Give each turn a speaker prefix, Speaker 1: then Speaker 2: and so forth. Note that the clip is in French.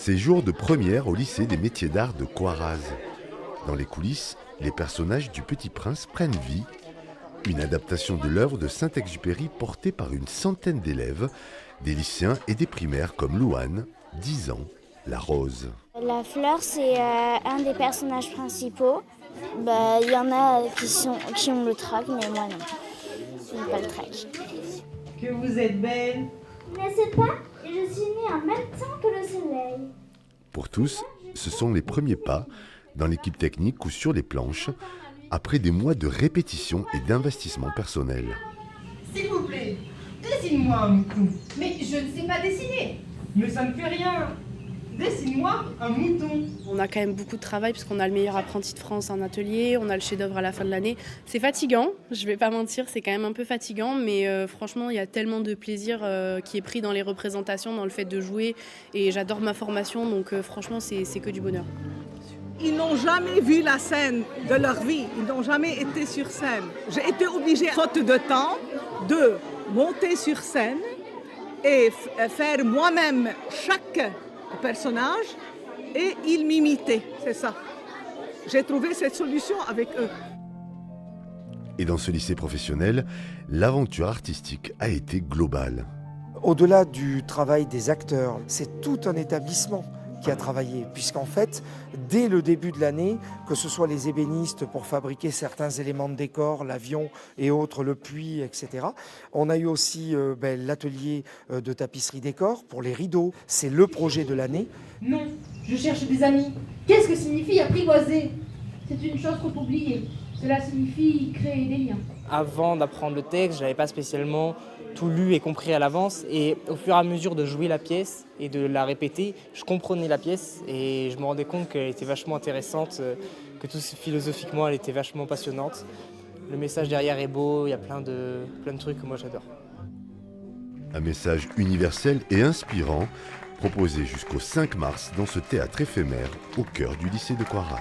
Speaker 1: C'est jour de première au lycée des métiers d'art de Coiraz. Dans les coulisses, les personnages du Petit Prince prennent vie. Une adaptation de l'œuvre de Saint-Exupéry portée par une centaine d'élèves, des lycéens et des primaires comme Louane, 10 ans, la rose.
Speaker 2: La fleur, c'est un des personnages principaux. Il y en a qui ont le trac, mais moi non. Je n'ai pas le trac.
Speaker 3: Que vous êtes belle.
Speaker 2: N'est-ce pas? Je suis née en même temps que le soleil.
Speaker 1: Pour tous, ce sont les premiers pas dans l'équipe technique ou sur les planches, après des mois de répétition et d'investissement personnel.
Speaker 3: S'il vous plaît, dessine-moi un mouton.
Speaker 4: Mais je ne sais pas dessiner.
Speaker 3: Mais ça ne fait rien. Dessine-moi un mouton.
Speaker 5: On a quand même beaucoup de travail puisqu'on a le meilleur apprenti de France en atelier, on a le chef-d'œuvre à la fin de l'année. C'est fatigant, je vais pas mentir, c'est quand même un peu fatigant, mais franchement, il y a tellement de plaisir qui est pris dans les représentations, dans le fait de jouer, et j'adore ma formation, donc franchement, c'est que du bonheur.
Speaker 6: Ils n'ont jamais vu la scène de leur vie, ils n'ont jamais été sur scène. J'ai été obligée, faute de temps, de monter sur scène et faire moi-même chaque personnage et ils m'imitaient, c'est ça. J'ai trouvé cette solution avec eux.
Speaker 1: Et dans ce lycée professionnel, l'aventure artistique a été globale.
Speaker 7: Au-delà du travail des acteurs, c'est tout un établissement qui a travaillé, puisqu'en fait, dès le début de l'année, que ce soit les ébénistes pour fabriquer certains éléments de décor, l'avion et autres, le puits, etc. On a eu aussi l'atelier de tapisserie décor pour les rideaux. C'est le projet de l'année.
Speaker 4: Non, je cherche des amis. Qu'est-ce que signifie apprivoiser? C'est une chose qu'on peut oublier. Cela signifie créer des liens.
Speaker 8: Avant d'apprendre le texte, je n'avais pas spécialement tout lu et compris à l'avance. Et au fur et à mesure de jouer la pièce et de la répéter, je comprenais la pièce et je me rendais compte qu'elle était vachement intéressante, que tout philosophiquement, elle était vachement passionnante. Le message derrière est beau, il y a plein de trucs que moi j'adore.
Speaker 1: Un message universel et inspirant, proposé jusqu'au 5 mars dans ce théâtre éphémère au cœur du lycée de Coiraz.